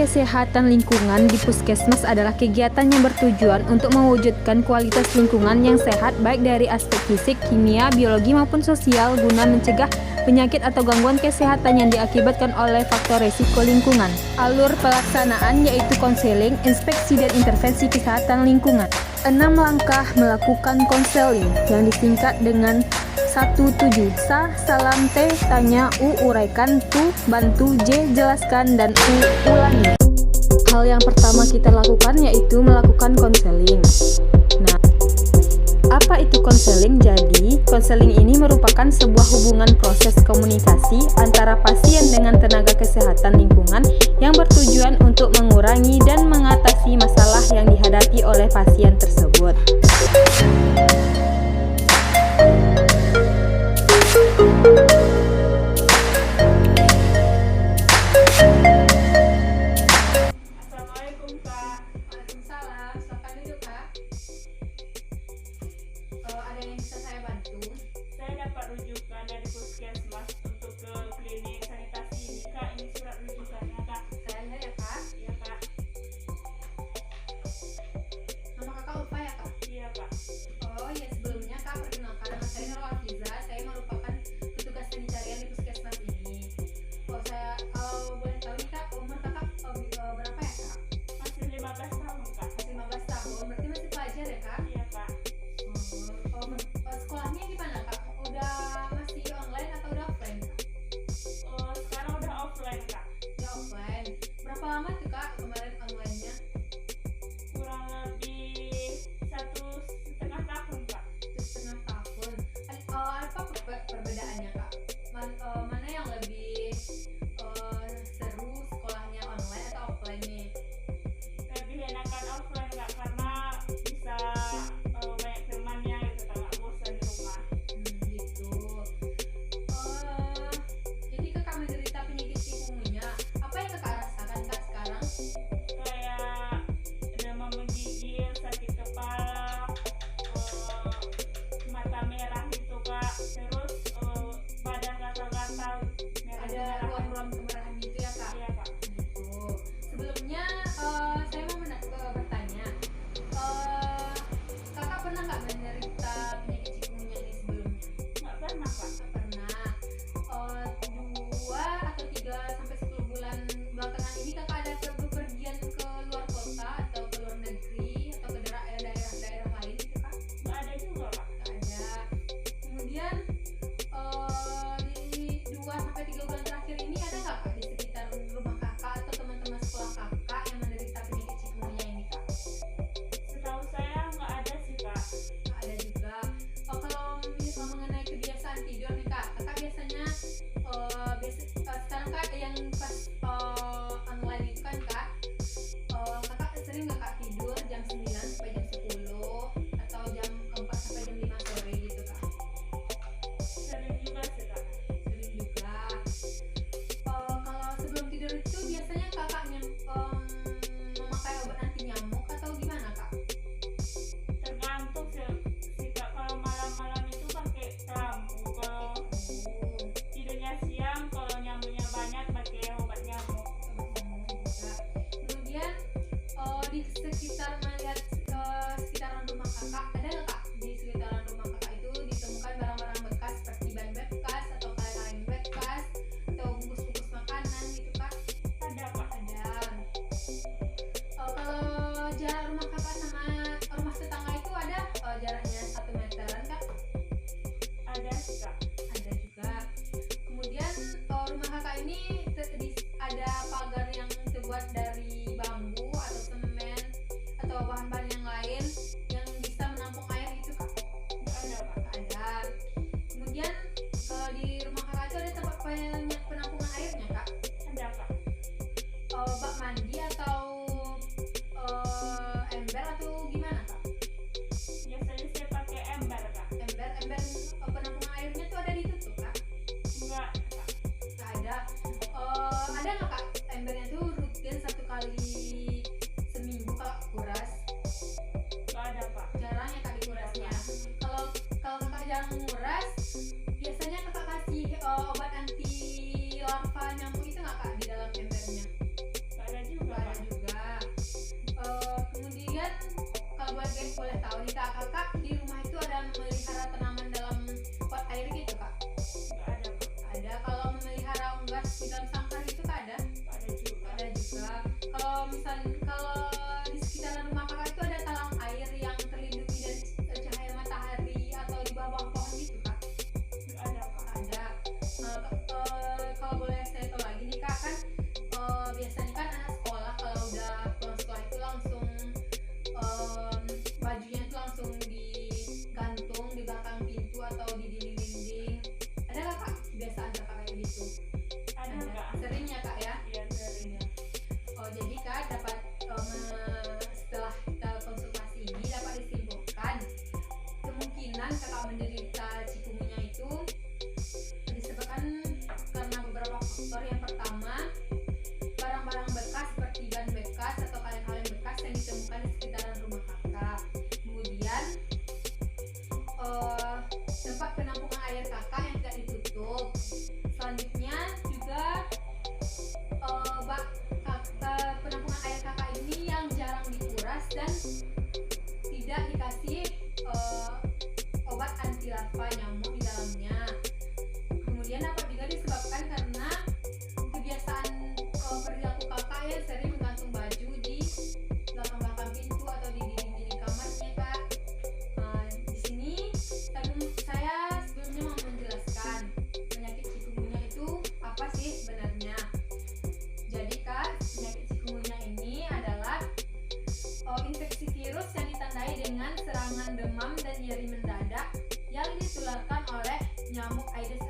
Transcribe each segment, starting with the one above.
kesehatan lingkungan di Puskesmas adalah kegiatan yang bertujuan untuk mewujudkan kualitas lingkungan yang sehat baik dari aspek fisik, kimia, biologi maupun sosial guna mencegah penyakit atau gangguan kesehatan yang diakibatkan oleh faktor resiko lingkungan. Alur pelaksanaan yaitu konseling, inspeksi, dan intervensi kesehatan lingkungan. 6 langkah melakukan konseling yang disingkat dengan 17. Sa, salam, T, tanya, U, uraikan, Tu, bantu, J, jelaskan, dan U, ulangi. Hal yang pertama kita lakukan yaitu melakukan konseling. Nah, apa itu konseling? Jadi, konseling ini merupakan sebuah hubungan proses komunikasi antara pasien dengan tenaga kesehatan lingkungan yang bertujuan untuk mengurangi dan mengatasi masalah yang dihadapi oleh pasien tersebut. Assalamualaikum Kak. Waalaikumsalam, silakan duduk Kak. Ada yang bisa saya bantu? Saya dapat rujukan dari Puskesmas untuk ke klinik sanitasi ini Kak. Ini surat rujukannya Kak. Saya lihat ya Kak. Iya Kak. Nama Kakak Ulfa ya Kak? Iya Kak. Oh iya, sebelumnya Kak perkenalkan, nama saya Nurul Afiza. Saya merupakan petugas sanitarian di Puskesmas ini. Kalau boleh tahu nih Kak, umur Kakak berapa ya Kak? Masih 15 tahun Kak. Masih 15 tahun, berarti masih pelajar ya Kak? Iya Kak. Sekolahnya gimana Kak? Udah masih online atau udah offline Kak? Sekarang udah offline Kak. Udah offline. Berapa lama tuh Kak kemarin online-nya? Kurang lebih 1,5 tahun Kak. 1,5 tahun. Apa perbedaannya Kak? Mana yang lebih seru, sekolahnya online atau offline nih? Lebih enakan offline Kak karena bisa banyak temannya gitu Kak. Nggak bosan di rumah. Gitu. Jadi Kakak menderita penyakit chikungunya. Apa yang Kakak rasakan Kak sekarang? Kayak demam menggigil, sakit kepala, mata merah gitu Kak, terus badan gatal-gatal, Ada merah-merah. ruam-ruam kemerahan gitu ya Kak? Iya Kak. Gitu. Sebelumnya saya mau bertanya, Kakak pernah nggak menderita penyakit chikungunya ini sebelumnya? Nggak pernah Kak. Nggak pernah. 2 atau 3 sampai 10 bulan belakangan ini Kakak ada bepergian ke luar kota atau ke luar negeri atau ke daerah-daerah lain gitu Kak? Nggak ada juga Kak. Nggak ada. Kemudian di 2 sampai 3 bulan terakhir ini ada nggak Kak di sekitar rumah Kakak atau teman-teman sekolah Kakak yang menderita penyakit chikungunya ini Kak? Setahu saya nggak ada sih Kak. Nggak ada juga. Kalau mengenai kebiasaan tidur nih Kak, Kakak biasanya sekarang Kak yang pas online itu kan Kak, Kakak sering nggak Kak tidur jam 9 sampai jam 10 atau jam 4 sampai jam 5 sore gitu Kak? Sering juga sih Kak. Sering juga. Kalau sebelum tidur itu biasanya Kakak memakai obat anti nyamuk atau gimana Kak? Tergantung sih Kak. Kalau malam-malam itu pakai lampu. Kalau tidurnya siang, kalau nyamuknya banyak pakai obat nyamuk. Kemudian di sekitar melihat sekitaran rumah Kakak, ada nggak Kak di sekitaran rumah Kakak itu ditemukan barang-barang bekas seperti ban bekas atau kaleng-kaleng bekas atau bungkus-bungkus makanan gitu Kak? Ada Kak. Ada. Kalau jarak rumah Kakak sama rumah tetangga itu ada jaraknya 1 meteran Kak? Ada sih Kak. Ada juga. Kemudian rumah Kakak ini ada pagar yang terbuat dari bambu atau semen atau bahan-bahan yang lain yang bisa menampung air gitu Kak? Nggak ada Kak. Nggak ada. Kemudian di rumah Kakak itu ada tempat penampungan airnya Kak? Ada Kak. Bak mandi atau ember atau gimana Kak? Biasanya saya pakai ember Kak. Ember penampungan airnya tuh ada ditutup Kak? Enggak Kak. Nggak ada. Ada nggak Kak embernya tuh rutin 1 kali seminggu Kak kuras? Nggak ada Kak. Jarang ya Kak dikurasnya. Kalau Kakak jarang nguras, biasanya Kakak kasih obat anti larva nyamuk itu nggak Kak di dalam embernya? Nggak ada juga. nih kak, kakak di rumah itu ada memelihara tanaman dalam pot air gitu kak? Nggak ada Kak. Ada. Kalau memelihara unggas di dalam sangkar itu kak ada? Ada juga. Ada juga. Kalau di sekitaran rumah kakak itu ada talang air yang terlindungi dari cahaya matahari atau di bawah pohon gitu kak? Nggak ada Kak. Ada. Kalau boleh saya tahu lagi nih kak, kan biasanya kan anak sekolah kalau udah pulang sekolah itu langsung bajunya itu langsung digantung di belakang pintu atau di dinding-dinding. Ada nggak kak kebiasaan kakak kayak gitu? Ada Kak. Sering ya kak ya? Iya sering ya. Oh jadi kak dapat setelah kita konsultasi ini dapat disimpulkan kemungkinan kakak menderita cikungunya itu disebabkan karena beberapa faktor. Yang pertama, barang-barang bekas seperti ban bekas atau kaleng-kaleng bekas yang ditemukan di sekitaran rumah kakak. Kemudian tempat penampungan air kakak yang tidak ditutup. Selanjutnya juga penampungan air kakak ini yang jarang dikuras dan tidak dikasih obat anti larva nyamuk di dalamnya. Kemudian dapat juga disebabkan karena kebiasaan perilaku kakak yang sering menggantung baju di belakang-belakang pintu atau di dinding-dinding kamarnya kak. Di sini saya sebelumnya mau menjelaskan penyakit cikungunya itu apa sih sebenarnya. Jadi kak, penyakit cikungunya ini adalah infeksi virus yang ditandai dengan serangan demam dan nyeri mendadak yang ditularkan oleh nyamuk Aedes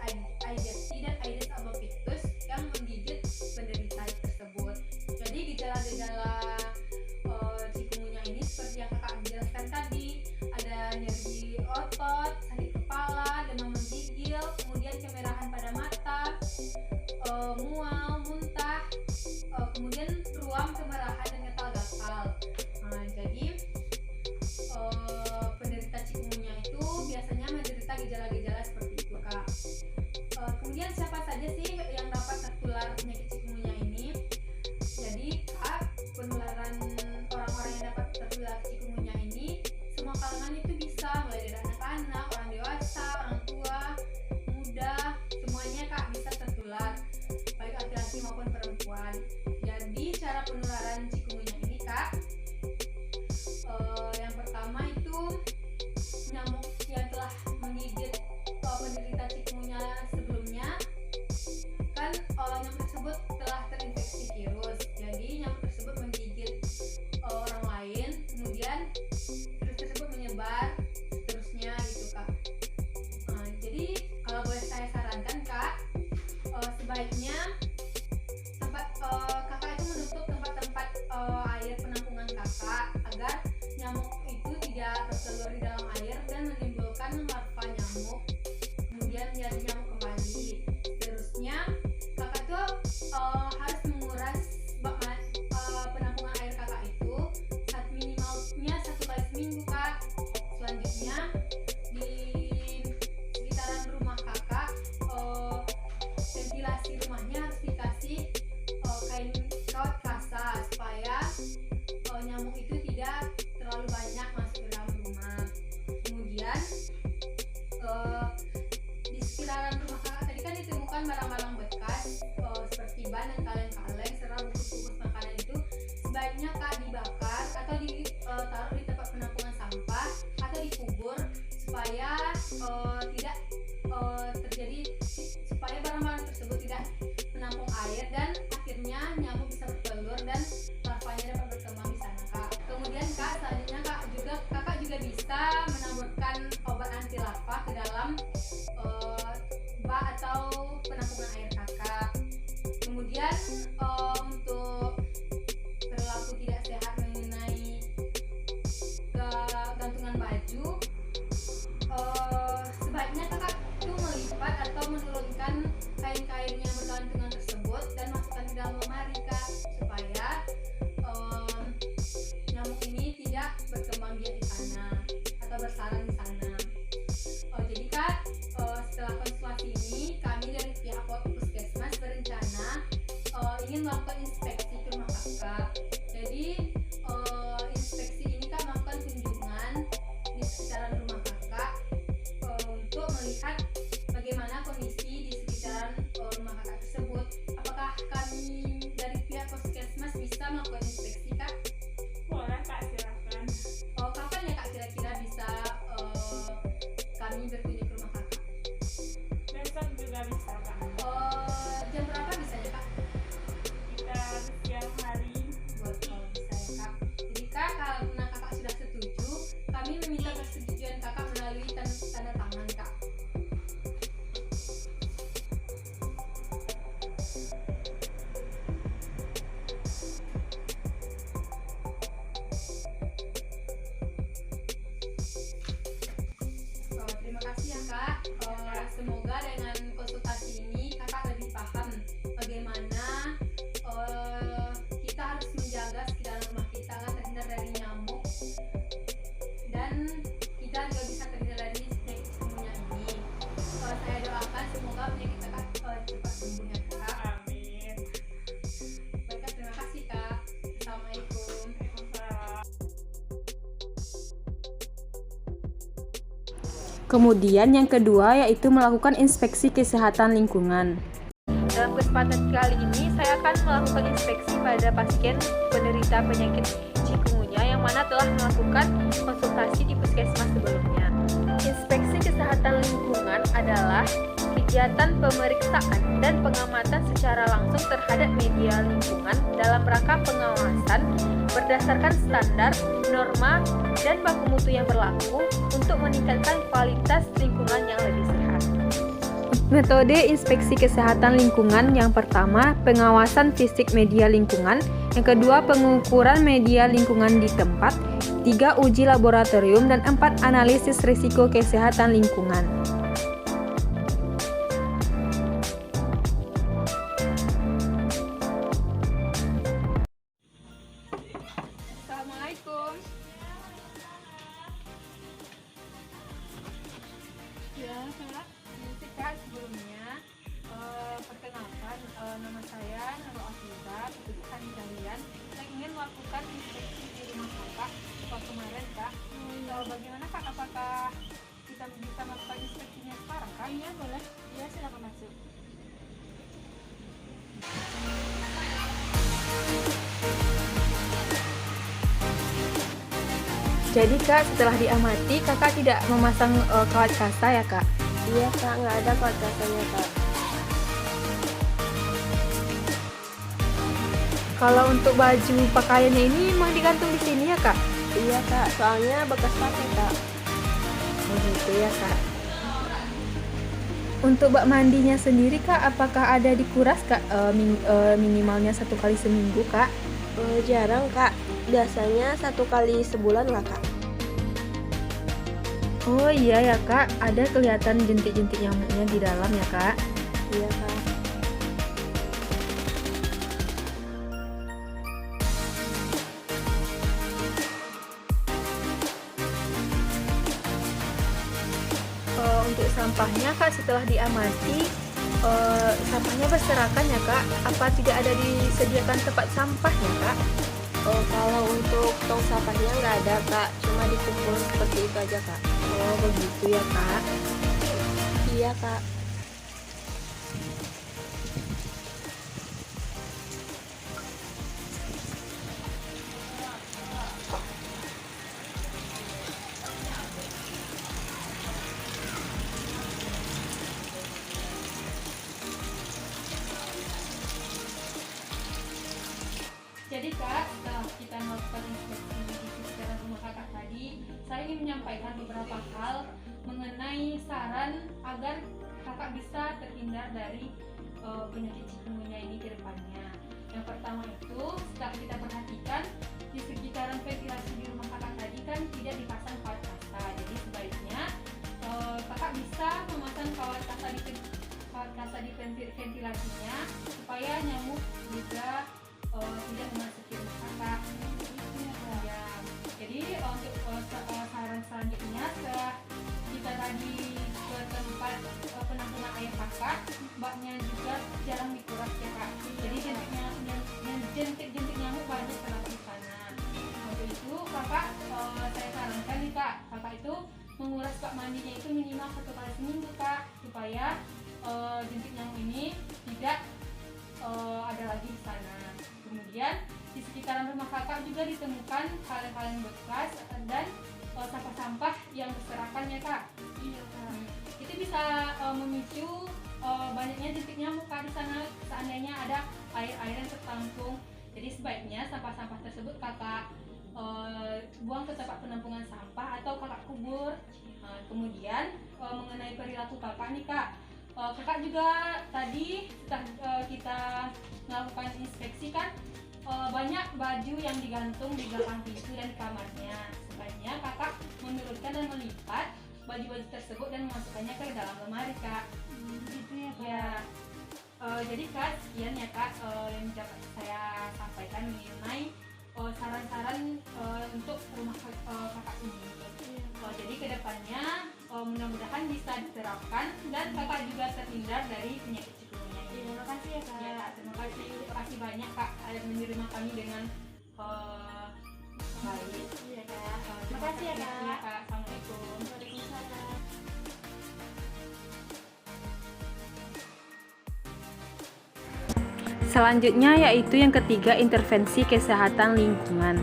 aegypti dan Aedes albopictus yang menggigit penderita tersebut. Jadi gejala-gejala cikungunya ini seperti yang kakak jelaskan tadi, ada nyeri otot, sakit kepala, demam menggigil, kemudian kemerahan pada mata, mual, muntah, kemudian ruam, kemerahan dan gatal-gatal. Jadi penderita cikungunya itu biasanya menderita gejala-gejala seperti itu kak. Kemudian siapa saja sih yang dapat tertular penyakit cikungunya ini? Jadi kak, penularan orang-orang yang dapat tertular cikungunya ini semua kalangan itu bisa, mulai dari anak-anak, orang dewasa, orang tua, muda, semuanya kak bisa tertular, baik laki-laki maupun perempuan. Jadi cara penularan cikungunya ini kak, yang pertama itu nyamuk yang telah menggigit penderita cikungunya sebelumnya kan nyamuk tersebut telah terinfeksi virus. Jadi nyamuk tersebut menggigit orang lain, kemudian virus tersebut menyebar seterusnya gitu kak. Jadi kalau boleh saya sarankan kak, sebaiknya kakak itu menutup tempat-tempat air penampungan kakak agar nyamuk itu tidak bertelur di dalam air dan menimbulkan larva nyamuk, kemudian menjadi nyamuk kembali. Seterusnya kakak tuh harus menguras penampungan air kakak itu minimalnya 1 kali seminggu kak. Selanjutnya di sekitaran rumah kakak ventilasi rumahnya harus dikasih kain kawat kasa supaya nyamuk itu tidak terlalu banyak masuk ke dalam rumah. Kemudian di sekitaran rumah kakak tadi kan ditemukan barang-barang bekas seperti ban dan kaleng-kaleng serta bungkus-bungkus makanan itu sebaiknya kak dibakar atau ditaruh di tempat penampungan sampah atau dikubur supaya tidak terjadi, supaya barang-barang tersebut tidak menampung air dan akhirnya nyamuk bisa bertelur dan larvanya dapat berkembang di sana kak. Kemudian kak, selanjutnya kakak juga bisa menaburkan obat anti larva ke dalam bak atau penampungan air kakak. Kemudian untuk perilaku tidak sehat mengenai gantungan baju, sebaiknya kakak itu rumah kakak tersebut, apakah kami dari pihak puskesmas bisa melakukan inspeksi kak? Boleh kak, silakan. Kapan ya kak kira-kira bisa kami berkunjung ke rumah kakak? Besok juga bisa kak. Jam berapa bisanya kak? Kita siang hari. Buat kalau bisa ya kak. Jadi kak, karena kakak sudah setuju, kami meminta persetujuan kakak melalui tanda tangan kak. Terima kasih ya kak. Semoga dengan konsultasi ini kakak lebih paham bagaimana kita harus menjaga sekitar rumah kita agar terhindar dari nyamuk dan kita juga bisa terhindar dari penyakit chikungunya ini. Saya doakan semoga penyakit kakak cepat sembuh ya kak. Amin. Baik kak, terima kasih kak. Assalamualaikum. Waalaikumsalam. Kemudian yang kedua yaitu melakukan inspeksi kesehatan lingkungan. Dalam kesempatan kali ini saya akan melakukan inspeksi pada pasien penderita penyakit chikungunya yang mana telah melakukan konsultasi di puskesmas sebelumnya. Inspeksi kesehatan lingkungan adalah kegiatan pemeriksaan dan pengamatan secara langsung terhadap media lingkungan dalam rangka pengawasan berdasarkan standar, norma, dan baku mutu yang berlaku untuk meningkatkan kualitas lingkungan yang lebih sehat. Metode inspeksi kesehatan lingkungan yang pertama, pengawasan fisik media lingkungan, yang kedua, pengukuran media lingkungan di tempat, 3, uji laboratorium, dan 4, analisis risiko kesehatan lingkungan. Assalamualaikum. Ya, Kak. Ini Kak sebelumnya perkenalkan nama saya Nurul Afida, petugas kalian. Saya ingin melakukan inspeksi di rumah Kakak kemarin, Kak. Bagaimana Kak? Apakah kita bisa melakukan inspeksinya sekarang, Kak? Iya, boleh. Iya, silakan masuk. Jadi Kak, setelah diamati, Kakak tidak memasang kawat kasta ya Kak? Iya kak, nggak ada kawat kastanya kak. Kalau untuk baju pakaiannya ini memang digantung di sini ya Kak? Iya kak, soalnya bekas pakai kak. Begitu ya Kak. Untuk bak mandinya sendiri Kak, apakah ada dikuras Kak? Minimalnya 1 kali seminggu Kak? Jarang kak, biasanya 1 kali sebulan lah kak. Oh iya ya Kak, ada kelihatan jentik-jentik nyamuknya di dalam ya Kak? Iya kak. Untuk sampahnya Kak, setelah diamati sampahnya berserakan ya Kak? Apa tidak ada disediakan tempat sampahnya Kak? Kalau untuk tong sampahnya nggak ada kak, cuma dikumpul seperti itu aja kak. Oh begitu ya Kak. Iya kak. Jadi Kak, setelah kita melakukan inspeksi di sekitar rumah Kakak tadi, saya ingin menyampaikan beberapa hal mengenai saran agar Kakak bisa terhindar dari penyakit chikungunya ini ke depannya. Yang pertama itu, setelah kita perhatikan di sekitaran ventilasi di rumah Kakak tadi kan tidak dipasang kawat kasta. Jadi sebaiknya Kakak bisa memasang kawat kasta di ventilasinya supaya nyamuk juga tidak memasuki rumah Kakak. Ya. Jadi untuk saran selanjutnya, setelah kita tadi ke tempat penampungan air Kakak, baknya juga jarang dikuras ya Kak. Jadi jentik-jentik nyamuk banyak terdapat di sana. Untuk itu Kakak, saya sarankan nih Kak, Kakak itu menguras bak mandinya itu minimal 1 kali seminggu Kak, supaya jentik nyamuk ini tidak ada lagi di sana. Kemudian di sekitaran rumah kakak juga ditemukan kaleng-kaleng bekas dan sampah-sampah yang berserakan ya kak. Iya kak. Itu bisa memicu banyaknya jentik nyamuk kak di sana seandainya ada air-air yang tertampung. Jadi sebaiknya sampah-sampah tersebut kakak buang ke tempat penampungan sampah atau kakak kubur. Kemudian mengenai perilaku kakak nih kak, kakak juga tadi setelah kita melakukan inspeksi kan banyak baju yang digantung di belakang pintu dan di kamarnya. Sebaiknya kakak menurunkan dan melipat baju-baju tersebut dan memasukkannya ke dalam lemari kak. Gitu ya kak. Ya, jadi kak sekian ya kak yang dapat saya sampaikan mengenai saran-saran untuk rumah kakak ini. Jadi kedepannya mudah-mudahan bisa diterapkan dan kakak juga terhindar dari penyakit cikungunya ini. Terima kasih ya kak. Ya, terima kasih banyak kak menerima kami dengan baik. Iya kak. Terima kasih ya kak. Assalamualaikum. Waalaikumsalam. Selanjutnya yaitu yang ketiga, intervensi kesehatan lingkungan.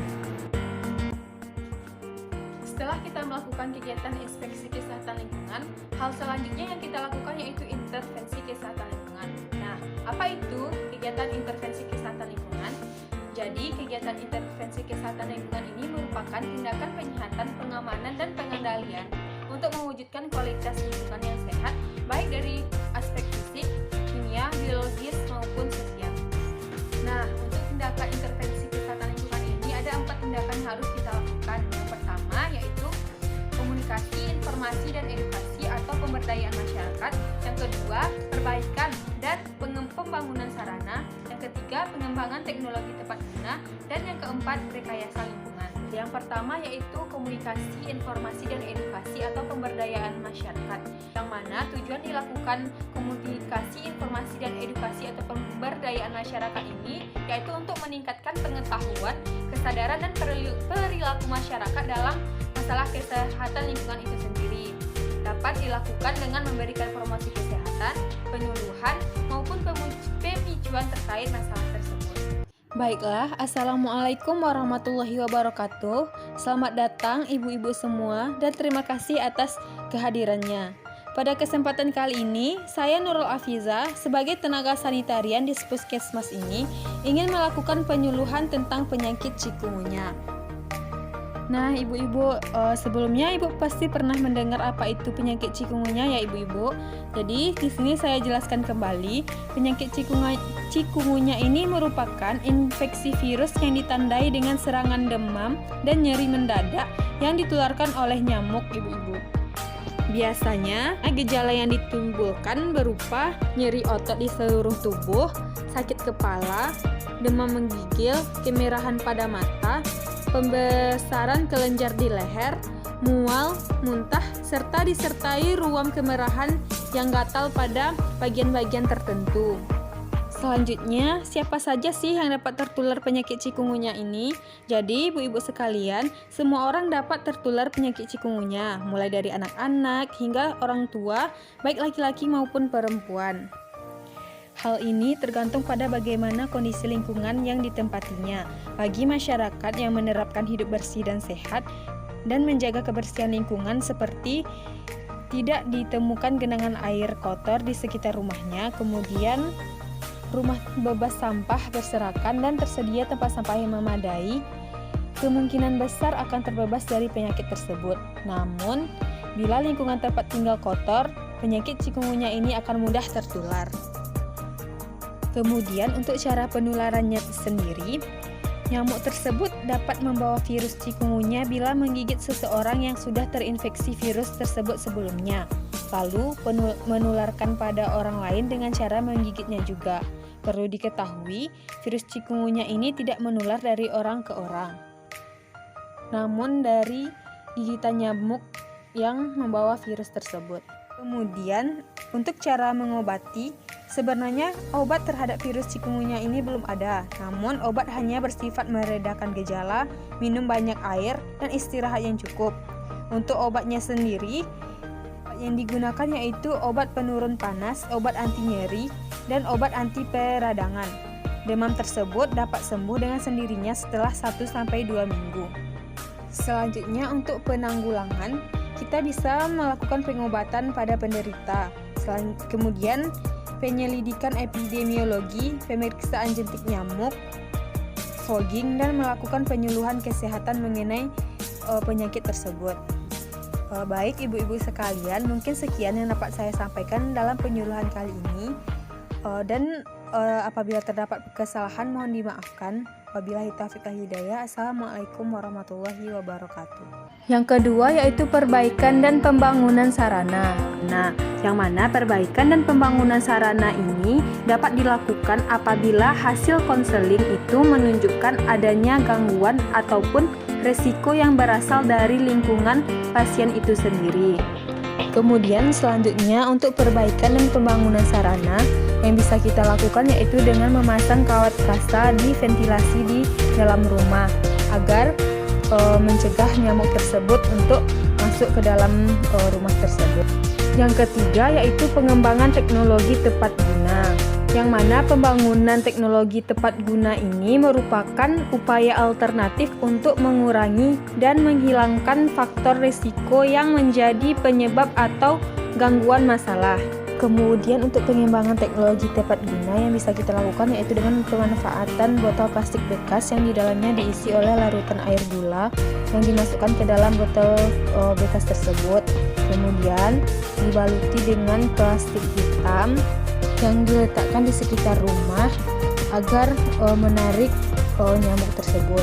Setelah kita melakukan kegiatan inspeksi kesehatan lingkungan, hal selanjutnya yang kita lakukan yaitu intervensi kesehatan lingkungan. Nah, apa itu kegiatan intervensi kesehatan lingkungan? Jadi, kegiatan intervensi kesehatan lingkungan ini merupakan tindakan penyihatan, pengamanan, dan pengendalian untuk mewujudkan kualitas lingkungan yang sehat, baik dari aspek fisik, kimia, biologis, maupun sosial. Nah, untuk tindakan intervensi kesehatan lingkungan ini ada 4 tindakan yang harus kita lakukan. Yang pertama yaitu komunikasi, informasi, dan edukasi atau pemberdayaan masyarakat. Yang kedua, perbaikan dan pembangunan sarana. Yang ketiga, pengembangan teknologi tepat guna. Dan yang keempat, rekayasa lingkungan. Yang pertama yaitu komunikasi, informasi, dan edukasi atau pemberdayaan masyarakat, yang mana tujuan dilakukan komunikasi, informasi, dan edukasi atau pemberdayaan masyarakat ini yaitu untuk meningkatkan pengetahuan, kesadaran, dan perilaku masyarakat dalam masalah kesehatan lingkungan itu sendiri. Dapat dilakukan dengan memberikan promosi kesehatan, penyuluhan, maupun pemicuan terkait masalah tersebut. Baiklah, Assalamualaikum warahmatullahi wabarakatuh. Selamat datang ibu-ibu semua dan terima kasih atas kehadirannya. Pada kesempatan kali ini, saya Nurul Afiza sebagai tenaga sanitarian di Puskesmas ini ingin melakukan penyuluhan tentang penyakit cikungunya. Nah, ibu-ibu, sebelumnya ibu pasti pernah mendengar apa itu penyakit cikungunya ya ibu-ibu. Jadi di sini saya jelaskan kembali, penyakit cikungunya ini merupakan infeksi virus yang ditandai dengan serangan demam dan nyeri mendadak yang ditularkan oleh nyamuk ibu-ibu. Biasanya gejala yang ditimbulkan berupa nyeri otot di seluruh tubuh, sakit kepala, demam menggigil, kemerahan pada mata, pembesaran kelenjar di leher, mual, muntah, serta disertai ruam kemerahan yang gatal pada bagian-bagian tertentu. Selanjutnya, siapa saja sih yang dapat tertular penyakit cikungunya ini? Jadi, ibu-ibu sekalian, semua orang dapat tertular penyakit cikungunya, mulai dari anak-anak hingga orang tua, baik laki-laki maupun perempuan. Hal ini tergantung pada bagaimana kondisi lingkungan yang ditempatinya. Bagi masyarakat yang menerapkan hidup bersih dan sehat dan menjaga kebersihan lingkungan seperti tidak ditemukan genangan air kotor di sekitar rumahnya, kemudian rumah bebas sampah berserakan dan tersedia tempat sampah yang memadai, kemungkinan besar akan terbebas dari penyakit tersebut. Namun, bila lingkungan tempat tinggal kotor, penyakit cikungunya ini akan mudah tertular. Kemudian untuk cara penularannya sendiri, nyamuk tersebut dapat membawa virus cikungunya bila menggigit seseorang yang sudah terinfeksi virus tersebut sebelumnya, lalu menularkan pada orang lain dengan cara menggigitnya juga. Perlu diketahui, virus cikungunya ini tidak menular dari orang ke orang, namun dari gigitan nyamuk yang membawa virus tersebut. Kemudian, untuk cara mengobati, sebenarnya obat terhadap virus cikungunya ini belum ada, namun obat hanya bersifat meredakan gejala, minum banyak air, dan istirahat yang cukup. Untuk obatnya sendiri, yang digunakan yaitu obat penurun panas, obat anti nyeri, dan obat anti peradangan. Demam tersebut dapat sembuh dengan sendirinya setelah 1-2 minggu. Selanjutnya untuk penanggulangan, kita bisa melakukan pengobatan pada penderita. Kemudian penyelidikan epidemiologi, pemeriksaan jentik nyamuk, fogging, dan melakukan penyuluhan kesehatan mengenai penyakit tersebut. Baik ibu-ibu sekalian, mungkin sekian yang dapat saya sampaikan dalam penyuluhan kali ini. Dan apabila terdapat kesalahan mohon dimaafkan. Wabillahi taufiq wal hidayah. Assalamualaikum warahmatullahi wabarakatuh. Yang kedua yaitu perbaikan dan pembangunan sarana. Nah, yang mana perbaikan dan pembangunan sarana ini dapat dilakukan apabila hasil konseling itu menunjukkan adanya gangguan ataupun resiko yang berasal dari lingkungan pasien itu sendiri. Kemudian selanjutnya untuk perbaikan dan pembangunan sarana yang bisa kita lakukan yaitu dengan memasang kawat kasta di ventilasi di dalam rumah agar mencegah nyamuk tersebut untuk masuk ke dalam rumah tersebut. Yang ketiga yaitu pengembangan teknologi tepat guna, yang mana pembangunan teknologi tepat guna ini merupakan upaya alternatif untuk mengurangi dan menghilangkan faktor risiko yang menjadi penyebab atau gangguan masalah. Kemudian untuk pengembangan teknologi tepat guna yang bisa kita lakukan yaitu dengan pemanfaatan botol plastik bekas yang di dalamnya diisi oleh larutan air gula yang dimasukkan ke dalam botol bekas tersebut. Kemudian dibaluti dengan plastik hitam yang diletakkan di sekitar rumah agar menarik nyamuk tersebut.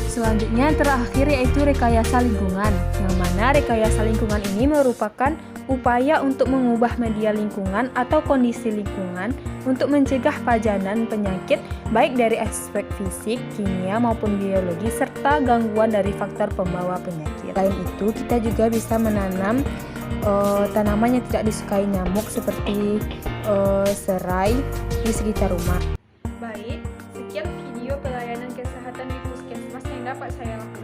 Selanjutnya terakhir yaitu rekayasa lingkungan, yang mana rekayasa lingkungan ini merupakan upaya untuk mengubah media lingkungan atau kondisi lingkungan untuk mencegah pajanan penyakit baik dari aspek fisik, kimia maupun biologi serta gangguan dari faktor pembawa penyakit. Selain itu, kita juga bisa menanam tanaman yang tidak disukai nyamuk seperti serai di sekitar rumah. Baik, sekian video pelayanan kesehatan di puskesmas yang dapat saya lakukan.